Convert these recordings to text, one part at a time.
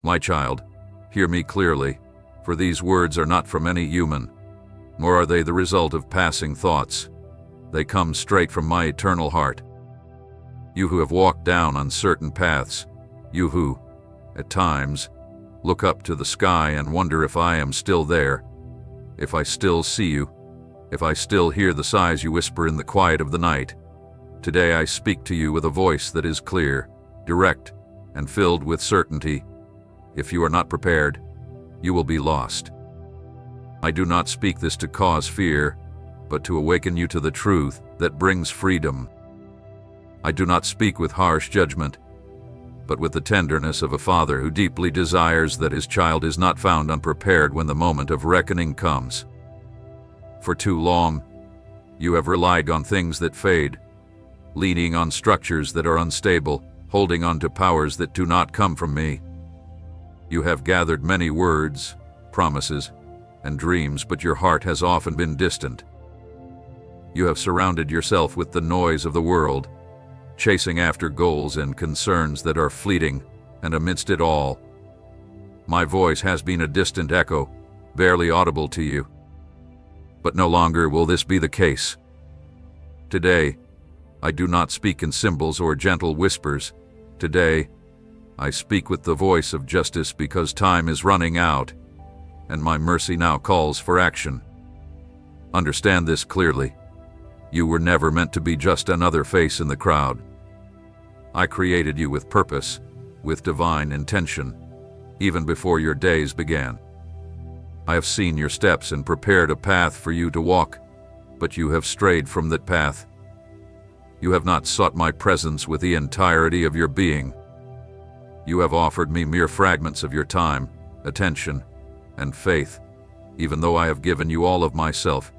My child, hear me clearly, for these words are not from any human, nor are they the result of passing thoughts. They come straight from my eternal heart. You who have walked down uncertain paths, you who, at times, look up to the sky and wonder if I am still there, if I still see you, if I still hear the sighs you whisper in the quiet of the night. Today I speak to you with a voice that is clear, direct, and filled with certainty. If you are not prepared, you will be lost. I do not speak this to cause fear, but to awaken you to the truth that brings freedom. I do not speak with harsh judgment, but with the tenderness of a father who deeply desires that his child is not found unprepared when the moment of reckoning comes. For too long, you have relied on things that fade, leaning on structures that are unstable, holding on to powers that do not come from me. You have gathered many words, promises, and dreams, but your heart has often been distant. You have surrounded yourself with the noise of the world, chasing after goals and concerns that are fleeting, and amidst it all, my voice has been a distant echo, barely audible to you. But no longer will this be the case. Today, I do not speak in symbols or gentle whispers. Today, I speak with the voice of justice because time is running out, and my mercy now calls for action. Understand this clearly. You were never meant to be just another face in the crowd. I created you with purpose, with divine intention, even before your days began. I have seen your steps and prepared a path for you to walk, but you have strayed from that path. You have not sought my presence with the entirety of your being. You have offered me mere fragments of your time, attention, and faith, even though I have given you all of myself.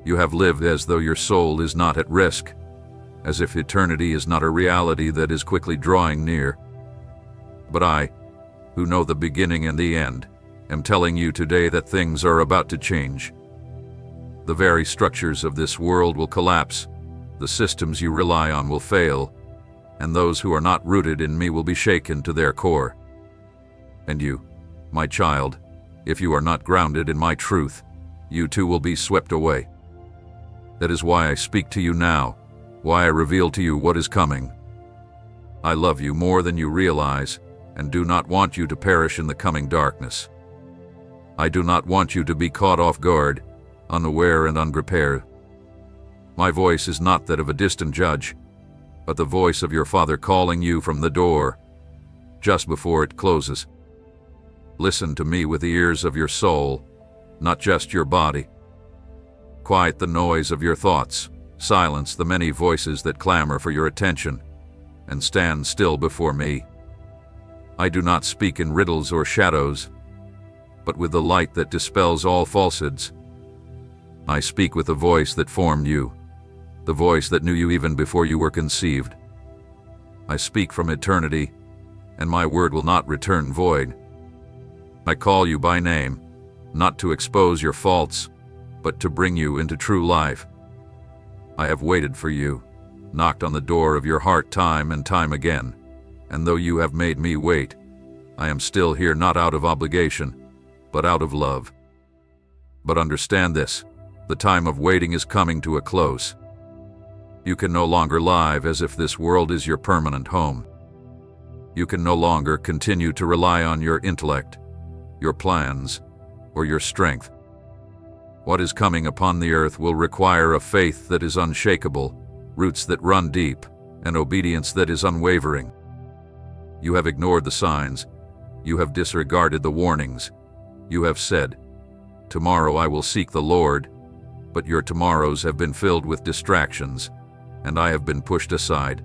You have lived as though your soul is not at risk, as if eternity is not a reality that is quickly drawing near. But I, who know the beginning and the end, am telling you today that things are about to change. The very structures of this world will collapse, the systems you rely on will fail, and those who are not rooted in me will be shaken to their core. And you, my child, if you are not grounded in my truth, you too will be swept away. That is why I speak to you now, why I reveal to you what is coming. I love you more than you realize, and do not want you to perish in the coming darkness. I do not want you to be caught off guard, unaware and unprepared. My voice is not that of a distant judge, but the voice of your Father calling you from the door, just before it closes. Listen to me with the ears of your soul, not just your body. Quiet the noise of your thoughts, silence the many voices that clamor for your attention, and stand still before me. I do not speak in riddles or shadows, but with the light that dispels all falsehoods. I speak with the voice that formed you, the voice that knew you even before you were conceived. I speak from eternity, and my word will not return void. I call you by name, not to expose your faults, but to bring you into true life. I have waited for you, knocked on the door of your heart time and time again, and though you have made me wait, I am still here not out of obligation, but out of love. But understand this, the time of waiting is coming to a close. You can no longer live as if this world is your permanent home. You can no longer continue to rely on your intellect, your plans, or your strength. What is coming upon the earth will require a faith that is unshakable, roots that run deep, and obedience that is unwavering. You have ignored the signs. You have disregarded the warnings. You have said, "Tomorrow I will seek the Lord," but your tomorrows have been filled with distractions, and I have been pushed aside.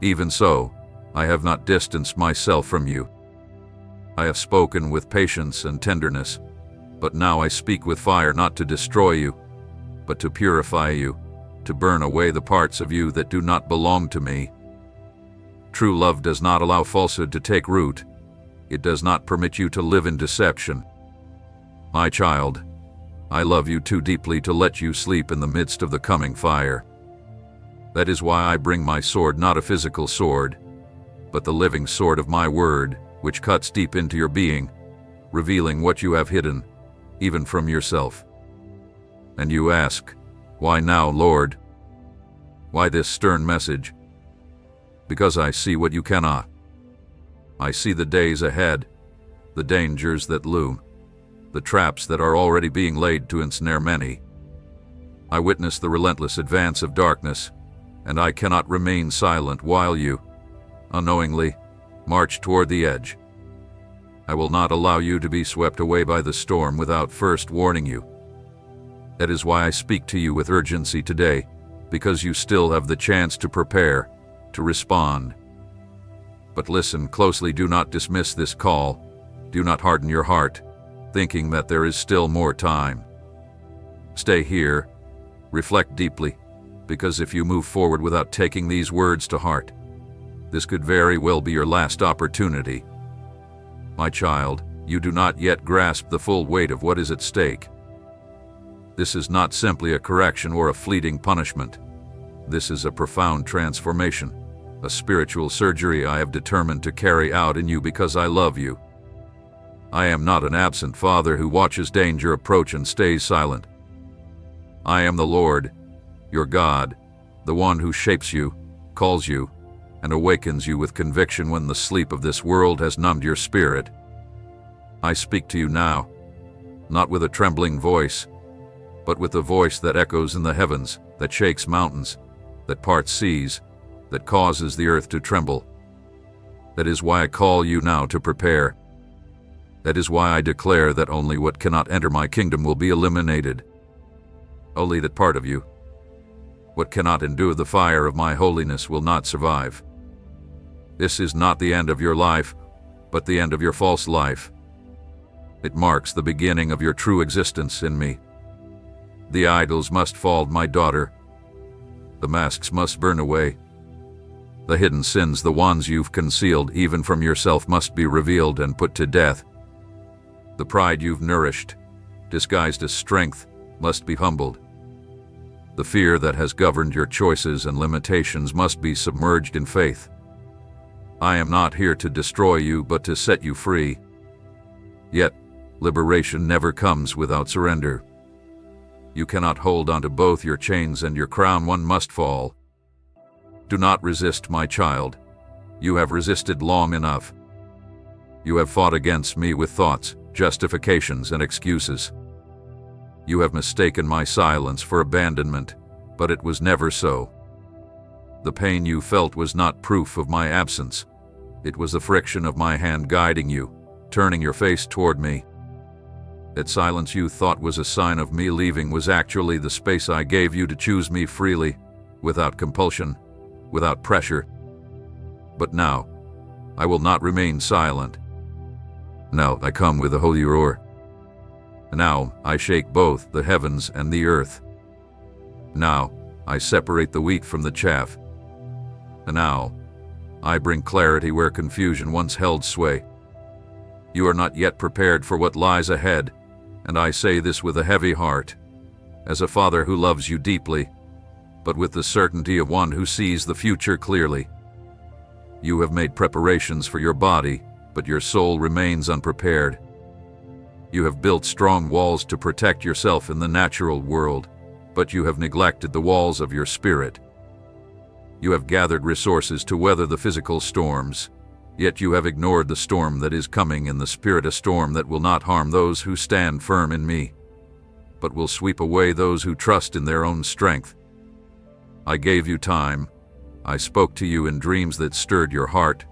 Even so, I have not distanced myself from you. I have spoken with patience and tenderness, but now I speak with fire not to destroy you, but to purify you, to burn away the parts of you that do not belong to me. True love does not allow falsehood to take root. It does not permit you to live in deception. My child, I love you too deeply to let you sleep in the midst of the coming fire. That is why I bring my sword, not a physical sword, but the living sword of my word, which cuts deep into your being, revealing what you have hidden, even from yourself. And you ask, "Why now, Lord? Why this stern message?" Because I see what you cannot. I see the days ahead, the dangers that loom, the traps that are already being laid to ensnare many. I witness the relentless advance of darkness, and I cannot remain silent while you, unknowingly, march toward the edge. I will not allow you to be swept away by the storm without first warning you. That is why I speak to you with urgency today, because you still have the chance to prepare, to respond. But listen closely, do not dismiss this call, do not harden your heart, thinking that there is still more time. Stay here, reflect deeply, because if you move forward without taking these words to heart, this could very well be your last opportunity. My child, you do not yet grasp the full weight of what is at stake. This is not simply a correction or a fleeting punishment. This is a profound transformation, a spiritual surgery I have determined to carry out in you because I love you. I am not an absent father who watches danger approach and stays silent. I am the Lord, your God, the one who shapes you, calls you, and awakens you with conviction when the sleep of this world has numbed your spirit. I speak to you now, not with a trembling voice, but with a voice that echoes in the heavens, that shakes mountains, that parts seas, that causes the earth to tremble. That is why I call you now to prepare. That is why I declare that only what cannot enter my kingdom will be eliminated. Only that part of you, what cannot endure the fire of my holiness, will not survive. This is not the end of your life, but the end of your false life. It marks the beginning of your true existence in me. The idols must fall, my daughter. The masks must burn away. The hidden sins, the ones you've concealed even from yourself, must be revealed and put to death. The pride you've nourished, disguised as strength, must be humbled. The fear that has governed your choices and limitations must be submerged in faith. I am not here to destroy you, but to set you free. Yet, liberation never comes without surrender. You cannot hold onto both your chains and your crown, one must fall. Do not resist, my child. You have resisted long enough. You have fought against me with thoughts, justifications, and excuses. You have mistaken my silence for abandonment, but it was never so. The pain you felt was not proof of my absence. It was the friction of my hand guiding you, turning your face toward me. That silence you thought was a sign of me leaving was actually the space I gave you to choose me freely, without compulsion, without pressure. But now, I will not remain silent. Now I come with a holy roar. Now I shake both the heavens and the earth. Now I separate the wheat from the chaff. And now I bring clarity where confusion once held sway. You are not yet prepared for what lies ahead, and I say this with a heavy heart, as a father who loves you deeply, but with the certainty of one who sees the future clearly. You have made preparations for your body, but your soul remains unprepared. You have built strong walls to protect yourself in the natural world, but you have neglected the walls of your spirit. You have gathered resources to weather the physical storms, yet you have ignored the storm that is coming in the spirit, a storm that will not harm those who stand firm in me, but will sweep away those who trust in their own strength. I gave you time. I spoke to you in dreams that stirred your heart.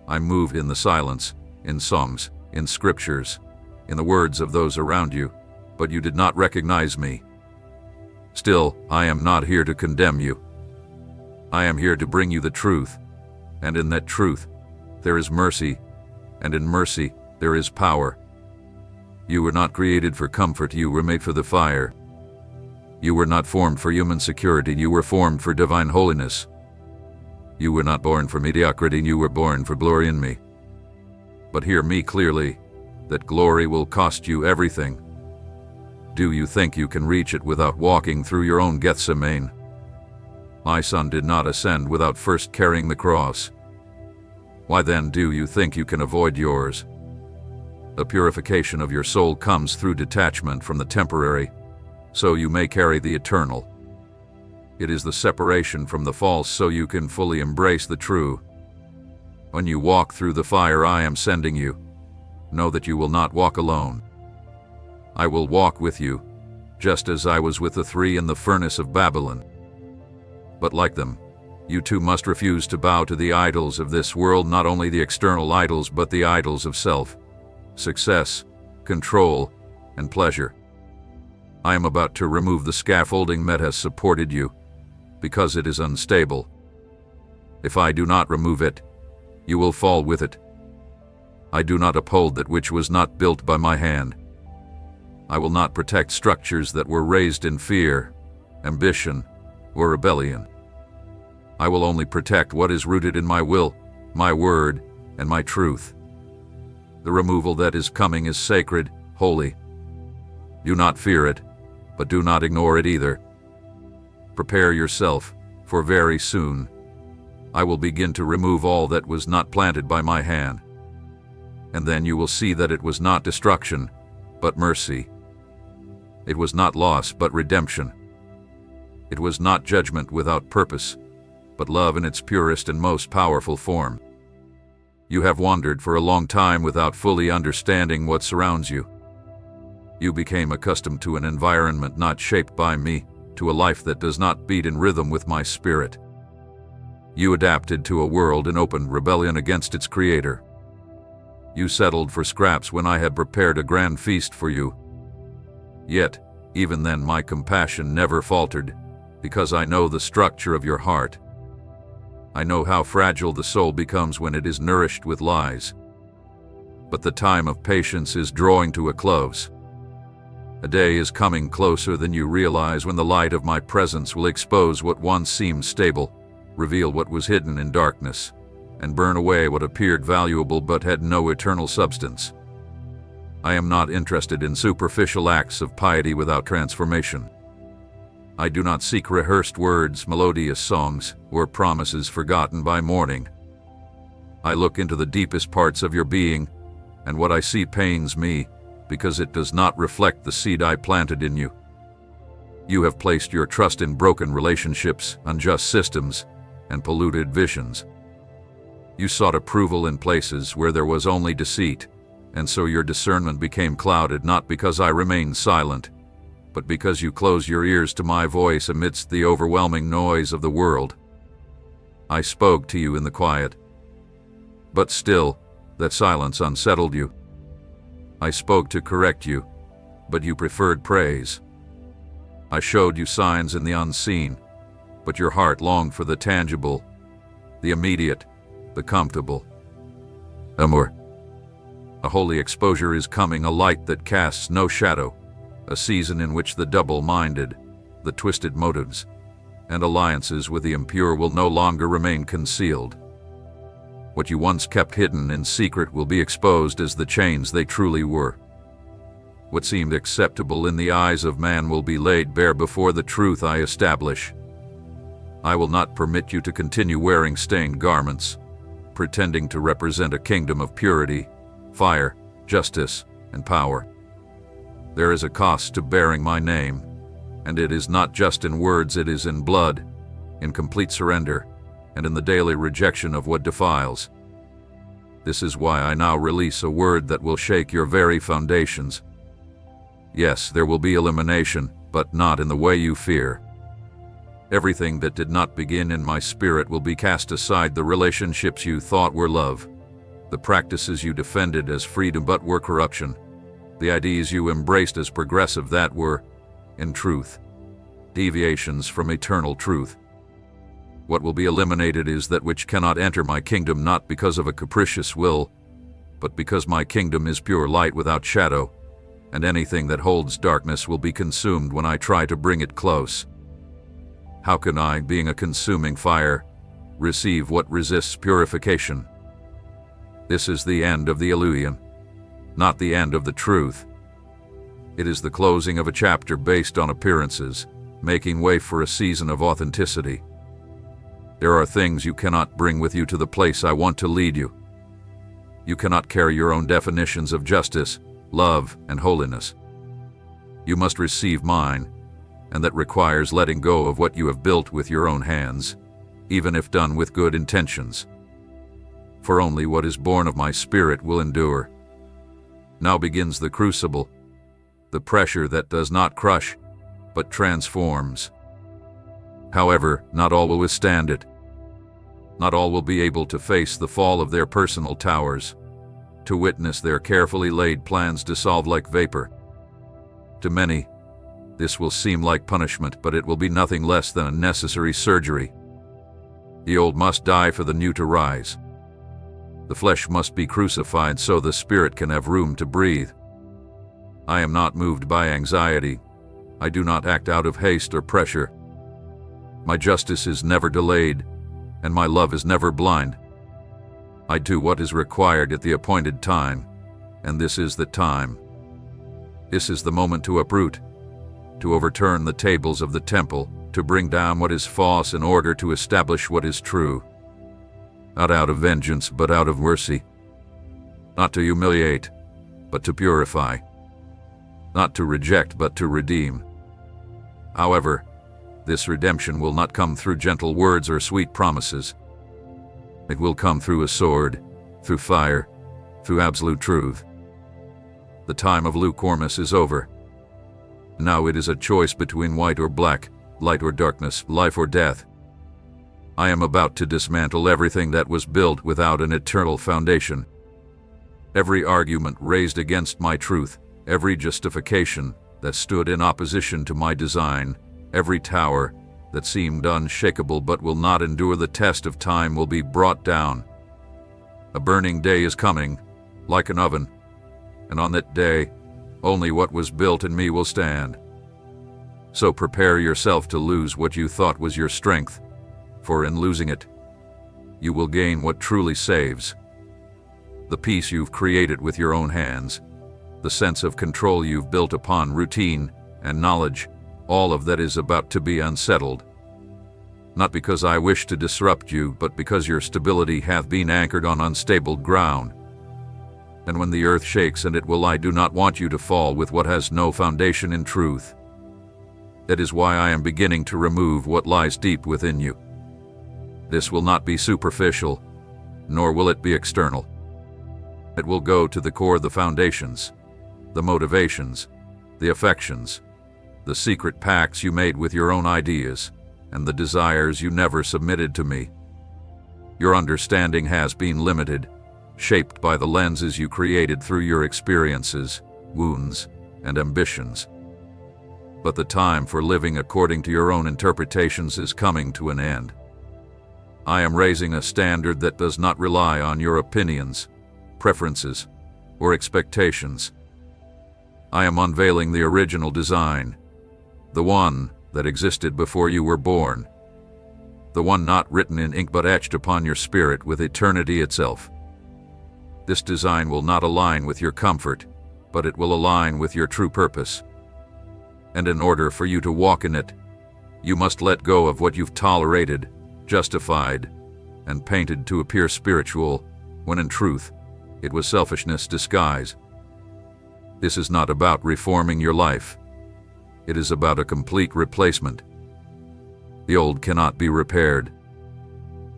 I moved in the silence, in songs, in scriptures, in the words of those around you, but you did not recognize me. Still, I am not here to condemn you. I am here to bring you the truth, and in that truth, there is mercy, and in mercy, there is power. You were not created for comfort, you were made for the fire. You were not formed for human security, you were formed for divine holiness. You were not born for mediocrity, you were born for glory in me. But hear me clearly, that glory will cost you everything. Do you think you can reach it without walking through your own Gethsemane? My son did not ascend without first carrying the cross. Why then do you think you can avoid yours? The purification of your soul comes through detachment from the temporary, so you may carry the eternal. It is the separation from the false so you can fully embrace the true. When you walk through the fire I am sending you, know that you will not walk alone. I will walk with you, just as I was with the three in the furnace of Babylon. But like them, you too must refuse to bow to the idols of this world, not only the external idols but the idols of self, success, control, and pleasure. I am about to remove the scaffolding that has supported you, because it is unstable. If I do not remove it, you will fall with it. I do not uphold that which was not built by my hand. I will not protect structures that were raised in fear, ambition, or rebellion. I will only protect what is rooted in my will, my word, and my truth. The removal that is coming is sacred, holy. Do not fear it, but do not ignore it either. Prepare yourself, for very soon I will begin to remove all that was not planted by my hand. And then you will see that it was not destruction, but mercy. It was not loss, but redemption. It was not judgment without purpose, but love in its purest and most powerful form. You have wandered for a long time without fully understanding what surrounds you. You became accustomed to an environment not shaped by me, to a life that does not beat in rhythm with my spirit. You adapted to a world in open rebellion against its creator. You settled for scraps when I had prepared a grand feast for you. Yet, even then my compassion never faltered, because I know the structure of your heart. I know how fragile the soul becomes when it is nourished with lies. But the time of patience is drawing to a close. A day is coming closer than you realize when the light of my presence will expose what once seemed stable, reveal what was hidden in darkness, and burn away what appeared valuable but had no eternal substance. I am not interested in superficial acts of piety without transformation. I do not seek rehearsed words, melodious songs, or promises forgotten by morning. I look into the deepest parts of your being, and what I see pains me, because it does not reflect the seed I planted in you. You have placed your trust in broken relationships, unjust systems, and polluted visions. You sought approval in places where there was only deceit, and so your discernment became clouded, not because I remained silent, but because you closed your ears to my voice amidst the overwhelming noise of the world. I spoke to you in the quiet, but still, that silence unsettled you. I spoke to correct you, but you preferred praise. I showed you signs in the unseen, but your heart longed for the tangible, the immediate, the comfortable. Amor. A holy exposure is coming, a light that casts no shadow, a season in which the double-minded, the twisted motives, and alliances with the impure will no longer remain concealed. What you once kept hidden in secret will be exposed as the chains they truly were. What seemed acceptable in the eyes of man will be laid bare before the truth I establish. I will not permit you to continue wearing stained garments, pretending to represent a kingdom of purity, fire, justice, and power. There is a cost to bearing my name, and it is not just in words, it is in blood, in complete surrender, and in the daily rejection of what defiles. This is why I now release a word that will shake your very foundations. Yes, there will be elimination, but not in the way you fear. Everything that did not begin in my spirit will be cast aside, the relationships you thought were love, the practices you defended as freedom but were corruption, the ideas you embraced as progressive that were, in truth, deviations from eternal truth. What will be eliminated is that which cannot enter my kingdom, not because of a capricious will, but because my kingdom is pure light without shadow, and anything that holds darkness will be consumed when I try to bring it close. How can I, being a consuming fire, receive what resists purification? This is the end of the illusion, not the end of the truth. It is the closing of a chapter based on appearances, making way for a season of authenticity. There are things you cannot bring with you to the place I want to lead you. You cannot carry your own definitions of justice, love, and holiness. You must receive mine, and that requires letting go of what you have built with your own hands, even if done with good intentions. For only what is born of my spirit will endure. Now begins the crucible, the pressure that does not crush, but transforms. However, not all will withstand it. Not all will be able to face the fall of their personal towers, to witness their carefully laid plans dissolve like vapor. To many, this will seem like punishment, but it will be nothing less than a necessary surgery. The old must die for the new to rise. The flesh must be crucified so the spirit can have room to breathe. I am not moved by anxiety. I do not act out of haste or pressure. My justice is never delayed, and my love is never blind. I do what is required at the appointed time, and this is the time. This is the moment to uproot, to overturn the tables of the temple, to bring down what is false in order to establish what is true. Not out of vengeance, but out of mercy. Not to humiliate, but to purify. Not to reject, but to redeem. However, this redemption will not come through gentle words or sweet promises. It will come through a sword, through fire, through absolute truth. The time of lukewarmness is over. Now it is a choice between white or black, light or darkness, life or death. I am about to dismantle everything that was built without an eternal foundation. Every argument raised against my truth, every justification that stood in opposition to my design, every tower that seemed unshakable but will not endure the test of time will be brought down. A burning day is coming, like an oven, and on that day, only what was built in me will stand. So prepare yourself to lose what you thought was your strength, for in losing it, you will gain what truly saves. The peace you've created with your own hands, the sense of control you've built upon routine and knowledge, all of that is about to be unsettled. Not because I wish to disrupt you, but because your stability hath been anchored on unstable ground. And when the earth shakes, and it will, I do not want you to fall with what has no foundation in truth. That is why I am beginning to remove what lies deep within you. This will not be superficial, nor will it be external. It will go to the core of the foundations, the motivations, the affections, the secret pacts you made with your own ideas, and the desires you never submitted to me. Your understanding has been limited, shaped by the lenses you created through your experiences, wounds, and ambitions. But the time for living according to your own interpretations is coming to an end. I am raising a standard that does not rely on your opinions, preferences, or expectations. I am unveiling the original design, the one that existed before you were born, the one not written in ink but etched upon your spirit with eternity itself. This design will not align with your comfort, but it will align with your true purpose. And in order for you to walk in it, you must let go of what you've tolerated, justified, and painted to appear spiritual, when in truth, it was selfishness disguised. This is not about reforming your life. It is about a complete replacement. The old cannot be repaired.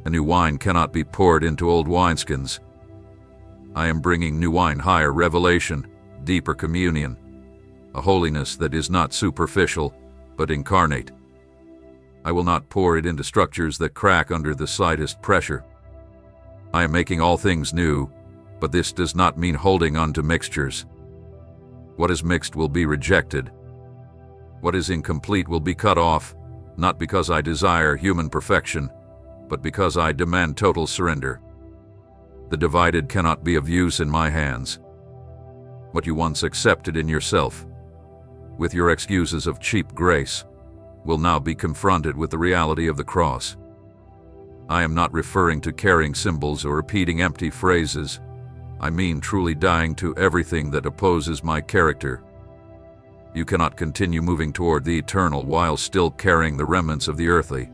A new wine cannot be poured into old wineskins. I am bringing new wine, higher revelation, deeper communion, a holiness that is not superficial, but incarnate. I will not pour it into structures that crack under the slightest pressure. I am making all things new, but this does not mean holding on to mixtures. What is mixed will be rejected. What is incomplete will be cut off, not because I desire human perfection, but because I demand total surrender. The divided cannot be of use in my hands. What you once accepted in yourself, with your excuses of cheap grace, will now be confronted with the reality of the cross. I am not referring to carrying symbols or repeating empty phrases. I mean truly dying to everything that opposes my character. You cannot continue moving toward the eternal while still carrying the remnants of the earthly.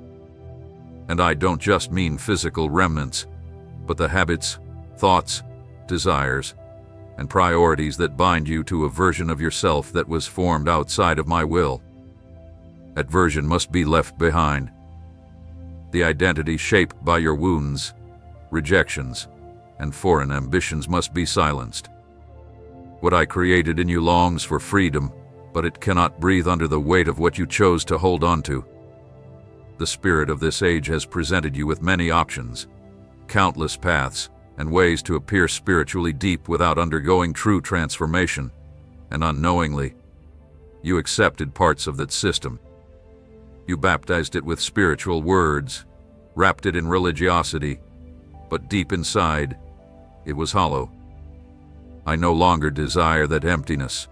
And I don't just mean physical remnants, but the habits, thoughts, desires, and priorities that bind you to a version of yourself that was formed outside of my will. That version must be left behind. The identity shaped by your wounds, rejections, and foreign ambitions must be silenced. What I created in you longs for freedom, but it cannot breathe under the weight of what you chose to hold on to. The spirit of this age has presented you with many options, countless paths, and ways to appear spiritually deep without undergoing true transformation, and unknowingly, you accepted parts of that system. You baptized it with spiritual words, wrapped it in religiosity, but deep inside, it was hollow. I no longer desire that emptiness.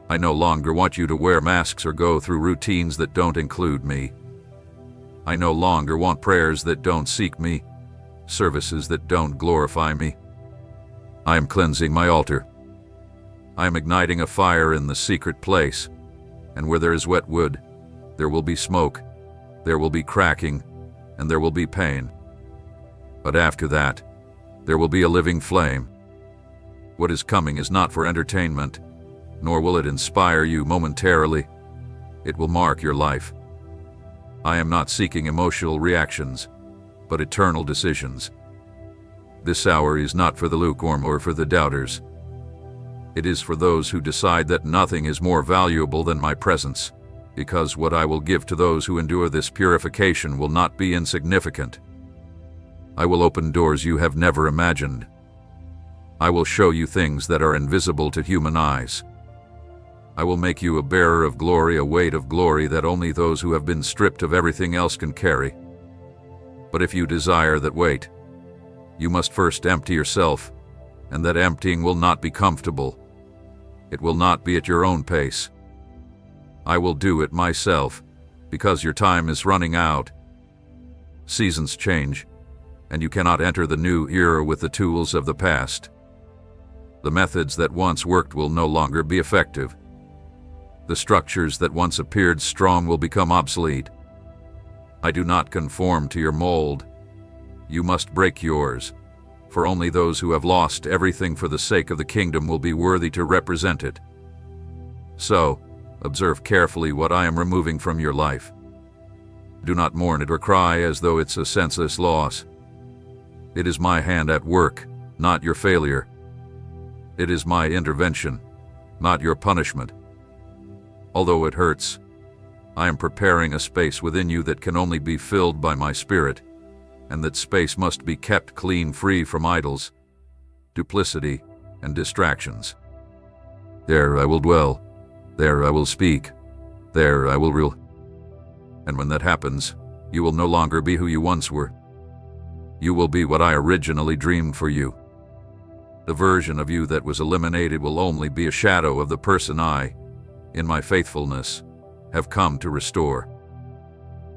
I no longer want you to wear masks or go through routines that don't include me. I no longer want prayers that don't seek me, services that don't glorify me. I am cleansing my altar. I am igniting a fire in the secret place, and where there is wet wood, there will be smoke, there will be cracking, and there will be pain. But after that, there will be a living flame. What is coming is not for entertainment, nor will it inspire you momentarily. It will mark your life. I am not seeking emotional reactions, but eternal decisions. This hour is not for the lukewarm or for the doubters. It is for those who decide that nothing is more valuable than my presence, because what I will give to those who endure this purification will not be insignificant. I will open doors you have never imagined. I will show you things that are invisible to human eyes. I will make you a bearer of glory, a weight of glory that only those who have been stripped of everything else can carry. But if you desire that weight, you must first empty yourself, and that emptying will not be comfortable. It will not be at your own pace. I will do it myself, because your time is running out. Seasons change, and you cannot enter the new era with the tools of the past. The methods that once worked will no longer be effective. The structures that once appeared strong will become obsolete. I do not conform to your mold. You must break yours, for only those who have lost everything for the sake of the kingdom will be worthy to represent it. So, observe carefully what I am removing from your life. Do not mourn it or cry as though it's a senseless loss. It is my hand at work, not your failure. It is my intervention, not your punishment. Although it hurts, I am preparing a space within you that can only be filled by my spirit, and that space must be kept clean, free from idols, duplicity, and distractions. There I will dwell. There I will speak. There I will rule. And when that happens, you will no longer be who you once were. You will be what I originally dreamed for you. The version of you that was eliminated will only be a shadow of the person I, in my faithfulness, have come to restore.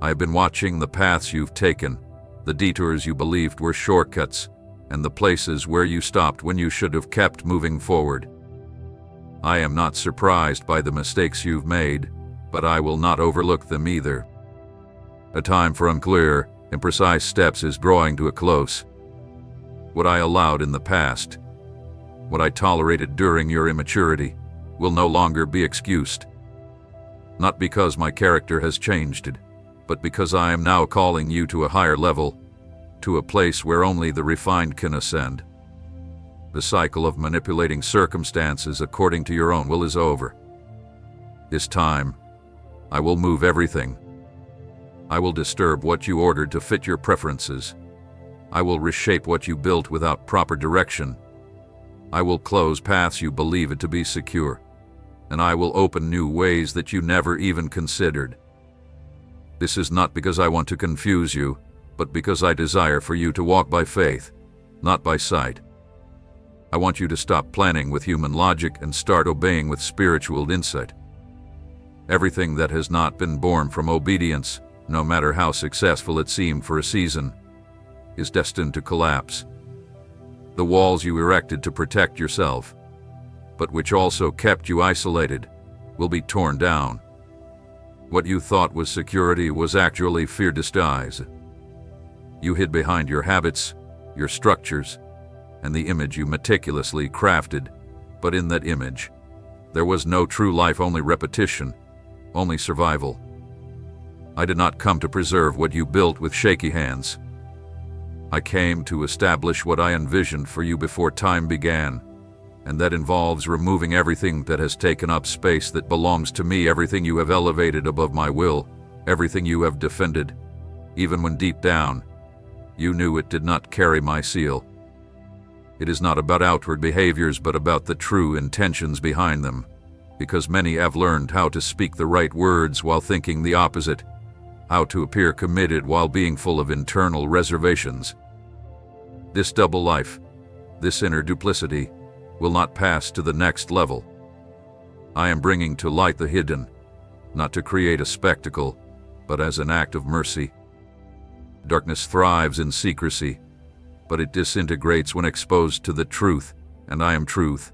I have been watching the paths you've taken, the detours you believed were shortcuts, and the places where you stopped when you should have kept moving forward. I am not surprised by the mistakes you've made, but I will not overlook them either. A time for unclear, imprecise steps is drawing to a close. What I allowed in the past, what I tolerated during your immaturity, will no longer be excused. Not because my character has changed, but because I am now calling you to a higher level, to a place where only the refined can ascend. The cycle of manipulating circumstances according to your own will is over. This time, I will move everything. I will disturb what you ordered to fit your preferences. I will reshape what you built without proper direction. I will close paths you believe it to be secure, and I will open new ways that you never even considered. This is not because I want to confuse you, but because I desire for you to walk by faith, not by sight. I want you to stop planning with human logic and start obeying with spiritual insight. Everything that has not been born from obedience, no matter how successful it seemed for a season, is destined to collapse. The walls you erected to protect yourself, but which also kept you isolated, will be torn down. What you thought was security was actually fear disguised. You hid behind your habits, your structures, and the image you meticulously crafted. But in that image, there was no true life, only repetition, only survival. I did not come to preserve what you built with shaky hands. I came to establish what I envisioned for you before time began, and that involves removing everything that has taken up space that belongs to me, everything you have elevated above my will, everything you have defended, even when deep down, you knew it did not carry my seal. It is not about outward behaviors, but about the true intentions behind them, because many have learned how to speak the right words while thinking the opposite, how to appear committed while being full of internal reservations. This double life, this inner duplicity, will not pass to the next level. I am bringing to light the hidden, not to create a spectacle, but as an act of mercy. Darkness thrives in secrecy, but it disintegrates when exposed to the truth, and I am truth.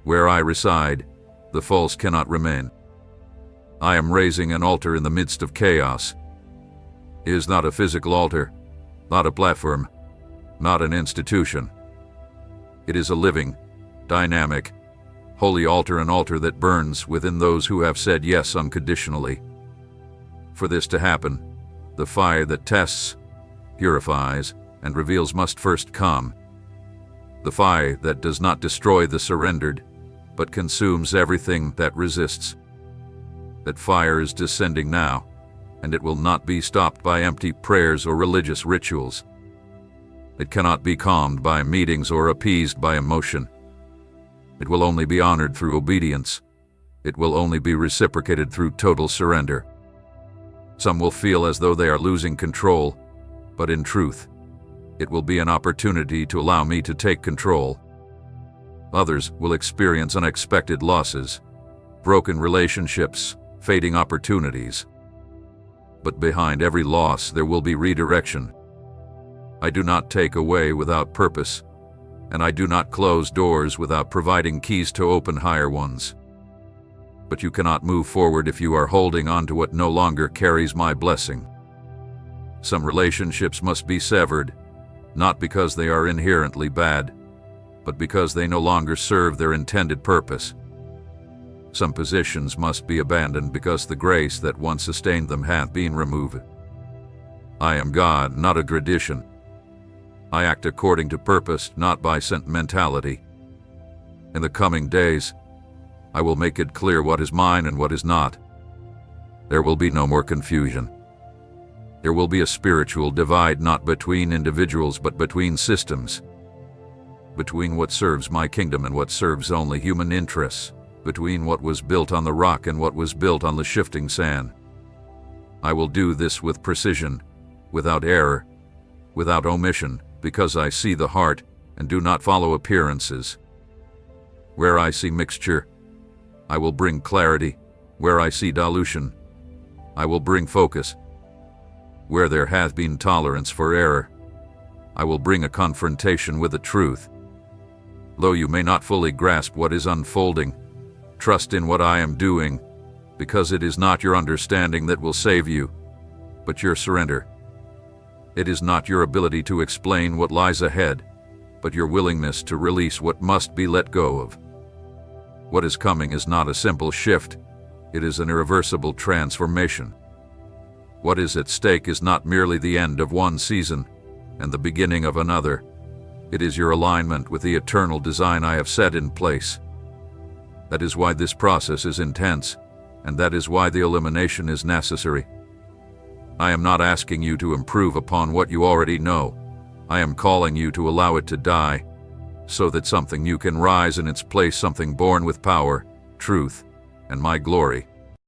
Where I reside, the false cannot remain. I am raising an altar in the midst of chaos. It is not a physical altar, not a platform, not an institution. It is a living, dynamic, holy altar, an altar that burns within those who have said yes unconditionally. For this to happen, the fire that tests, purifies, and reveals must first come. The fire that does not destroy the surrendered, but consumes everything that resists. That fire is descending now, and it will not be stopped by empty prayers or religious rituals. It cannot be calmed by meetings or appeased by emotion. It will only be honored through obedience. It will only be reciprocated through total surrender. Some will feel as though they are losing control, but in truth, it will be an opportunity to allow me to take control. Others will experience unexpected losses, broken relationships, fading opportunities. But behind every loss there will be redirection. I do not take away without purpose, and I do not close doors without providing keys to open higher ones. But you cannot move forward if you are holding on to what no longer carries my blessing. Some relationships must be severed, not because they are inherently bad, but because they no longer serve their intended purpose. Some positions must be abandoned because the grace that once sustained them hath been removed. I am God, not a tradition. I act according to purpose, not by sentimentality. In the coming days, I will make it clear what is mine and what is not. There will be no more confusion. There will be a spiritual divide, not between individuals but between systems. Between what serves my kingdom and what serves only human interests. Between what was built on the rock and what was built on the shifting sand. I will do this with precision, without error, without omission, because I see the heart and do not follow appearances. Where I see mixture, I will bring clarity. Where I see dilution, I will bring focus. Where there hath been tolerance for error, I will bring a confrontation with the truth. Though you may not fully grasp what is unfolding, trust in what I am doing, because it is not your understanding that will save you, but your surrender. It is not your ability to explain what lies ahead, but your willingness to release what must be let go of. What is coming is not a simple shift, it is an irreversible transformation. What is at stake is not merely the end of one season and the beginning of another. It is your alignment with the eternal design I have set in place. That is why this process is intense, and that is why the elimination is necessary. I am not asking you to improve upon what you already know. I am calling you to allow it to die, so that something new can rise in its place, something born with power, truth, and my glory.